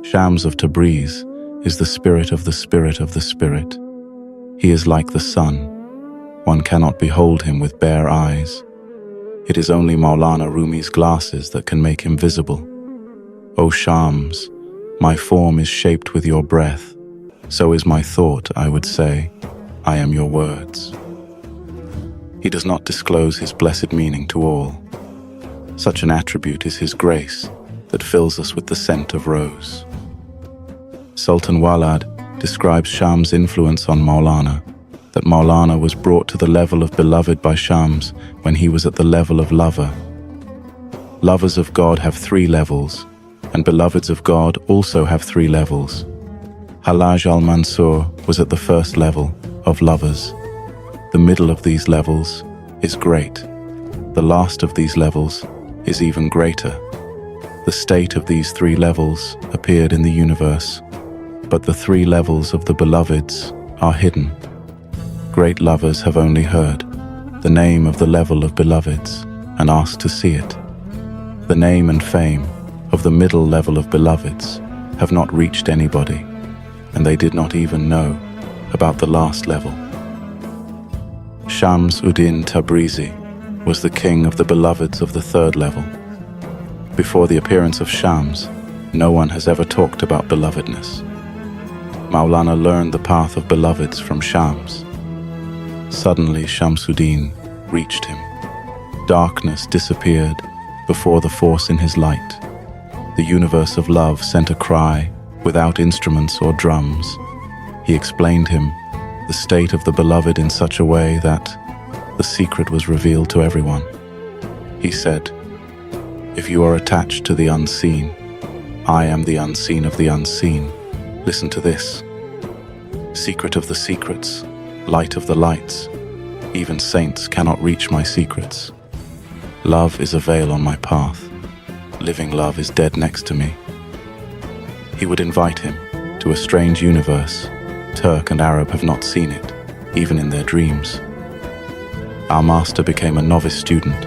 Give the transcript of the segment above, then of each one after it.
Shams of Tabriz is the spirit of the spirit of the spirit. He is like the sun. One cannot behold him with bare eyes. It is only Maulana Rumi's glasses that can make him visible. O Shams, my form is shaped with your breath. So is my thought, I would say. I am your words. He does not disclose his blessed meaning to all. Such an attribute is his grace that fills us with the scent of rose. Sultan Walad describes Shams' influence on Maulana, that Maulana was brought to the level of beloved by Shams when he was at the level of lover. Lovers of God have 3 levels, and beloveds of God also have 3 levels. Halaj al-Mansur was at the first level of lovers. The middle of these levels is great. The last of these levels is even greater. The state of these 3 levels appeared in the universe, but the 3 levels of the beloveds are hidden. Great lovers have only heard the name of the level of beloveds and asked to see it. The name and fame of the middle level of beloveds have not reached anybody, and they did not even know about the last level. Shams-ud-Din Tabrizi was the king of the beloveds of the 3rd level. Before the appearance of Shams, no one has ever talked about belovedness. Maulana learned the path of beloveds from Shams. Suddenly Shams-ud-Din reached him. Darkness disappeared before the force in his light. The universe of love sent a cry without instruments or drums. He explained him the state of the beloved in such a way that the secret was revealed to everyone. He said, "If you are attached to the unseen, I am the unseen of the unseen. Listen to this. Secret of the secrets, light of the lights. Even saints cannot reach my secrets. Love is a veil on my path. Living love is dead next to me." He would invite him to a strange universe. Turk and Arab have not seen it, even in their dreams. Our master became a novice student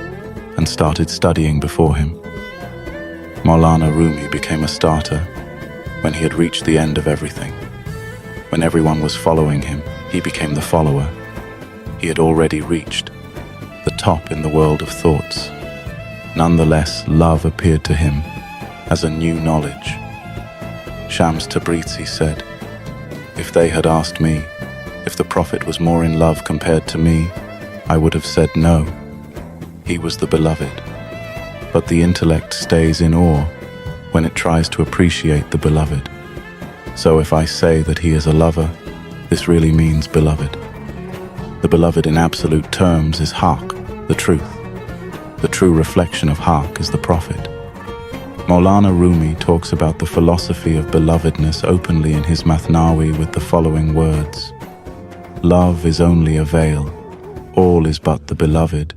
and started studying before him. Maulana Rumi became a starter when he had reached the end of everything. When everyone was following him, he became the follower. He had already reached the top in the world of thoughts. Nonetheless, love appeared to him as a new knowledge. Shams Tabrizi said, "If they had asked me if the Prophet was more in love compared to me, I would have said no. He was the beloved. But the intellect stays in awe when it tries to appreciate the beloved. So if I say that he is a lover, this really means beloved. The beloved in absolute terms is Haq, the truth. The true reflection of Haq is the Prophet." Maulana Rumi talks about the philosophy of belovedness openly in his Mathnawi with the following words: "Love is only a veil. All is but the beloved.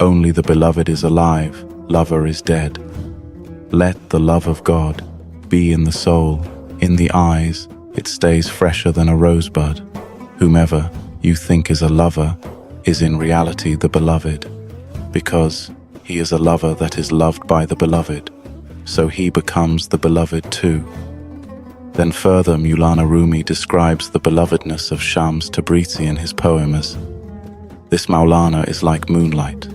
Only the beloved is alive. Lover is dead. Let the love of God be in the soul. In the eyes, it stays fresher than a rosebud. Whomever you think is a lover is in reality the beloved, because he is a lover that is loved by the beloved. So he becomes the beloved too." Then further, Maulana Rumi describes the belovedness of Shams Tabrizi in his poem as, "This Maulana is like moonlight.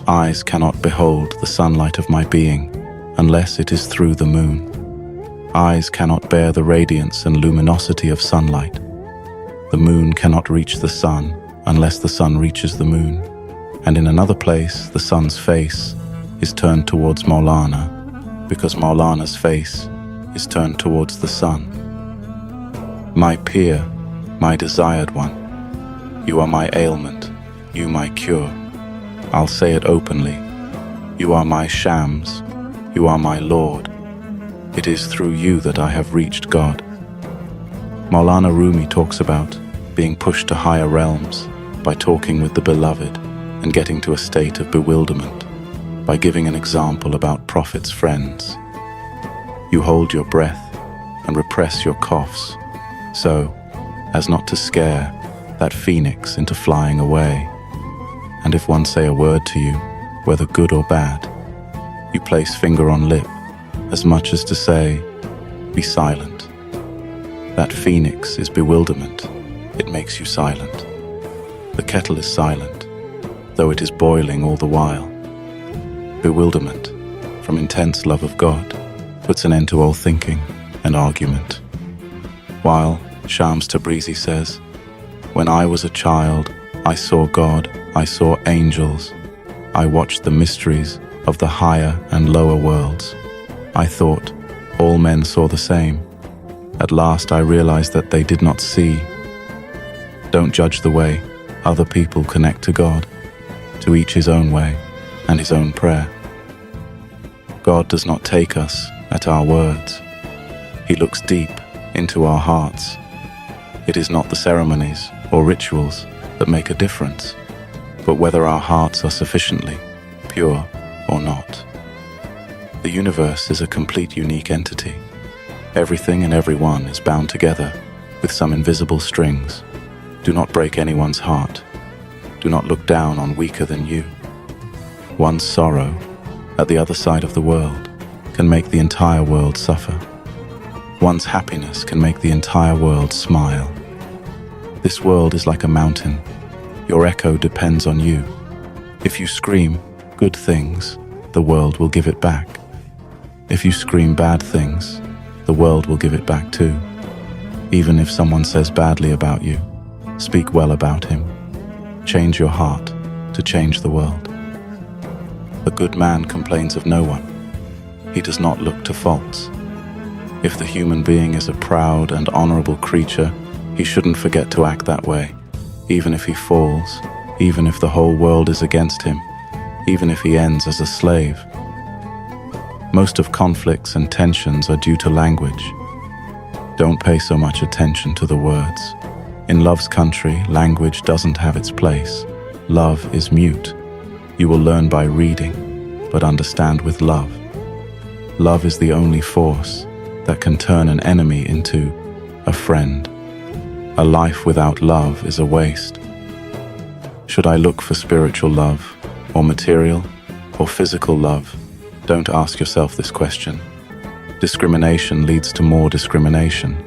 Eyes cannot behold the sunlight of my being unless it is through the moon. Eyes cannot bear the radiance and luminosity of sunlight. The moon cannot reach the sun unless the sun reaches the moon. And in another place, the sun's face is turned towards Maulana, because Maulana's face is turned towards the sun. My peer, my desired one, you are my ailment, you my cure. I'll say it openly. You are my Shams, you are my Lord. It is through you that I have reached God." Maulana Rumi talks about being pushed to higher realms by talking with the beloved and getting to a state of bewilderment by giving an example about Prophet's friends. You hold your breath and repress your coughs, so as not to scare that phoenix into flying away. And if one say a word to you, whether good or bad, you place finger on lip, as much as to say, Be silent. That phoenix is bewilderment. It makes you silent. The kettle is silent, though it is boiling all the while. Bewilderment, from intense love of God, puts an end to all thinking and argument. While Shams Tabrizi says, "When I was a child, I saw God, I saw angels. I watched the mysteries of the higher and lower worlds. I thought all men saw the same. At last I realized that they did not see." Don't judge the way other people connect to God, to each his own way and his own prayer. God does not take us at our words. He looks deep into our hearts. It is not the ceremonies or rituals that make a difference, but whether our hearts are sufficiently pure or not. The universe is a complete unique entity. Everything and everyone is bound together with some invisible strings. Do not break anyone's heart. Do not look down on weaker than you. One's sorrow at the other side of the world can make the entire world suffer. One's happiness can make the entire world smile. This world is like a mountain. Your echo depends on you. If you scream good things, the world will give it back. If you scream bad things, the world will give it back too. Even if someone says badly about you, speak well about him. Change your heart to change the world. A good man complains of no one. He does not look to faults. If the human being is a proud and honorable creature, he shouldn't forget to act that way, even if he falls, even if the whole world is against him, even if he ends as a slave. Most of conflicts and tensions are due to language. Don't pay so much attention to the words. In love's country, language doesn't have its place. Love is mute. You will learn by reading, but understand with love. Love is the only force that can turn an enemy into a friend. A life without love is a waste. Should I look for spiritual love, or material, or physical love? Don't ask yourself this question. Discrimination leads to more discrimination.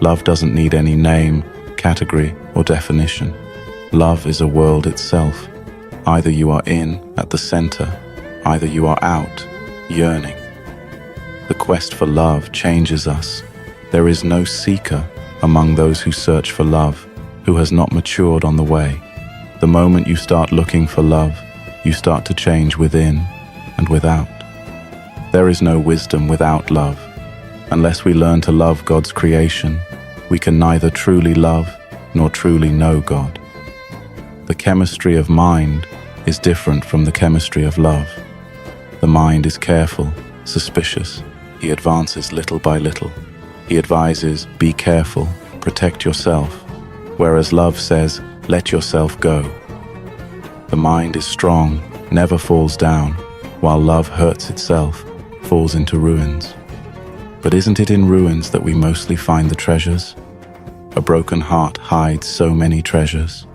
Love doesn't need any name, category, or definition. Love is a world itself. Either you are in, at the center, either you are out, yearning. The quest for love changes us. There is no seeker among those who search for love who has not matured on the way. The moment you start looking for love, you start to change within and without. There is no wisdom without love. Unless we learn to love God's creation, we can neither truly love nor truly know God. The chemistry of mind is different from the chemistry of love. The mind is careful, suspicious. He advances little by little. He advises, be careful, protect yourself, whereas love says, let yourself go. The mind is strong, never falls down, while love hurts itself, falls into ruins. But isn't it in ruins that we mostly find the treasures? A broken heart hides so many treasures.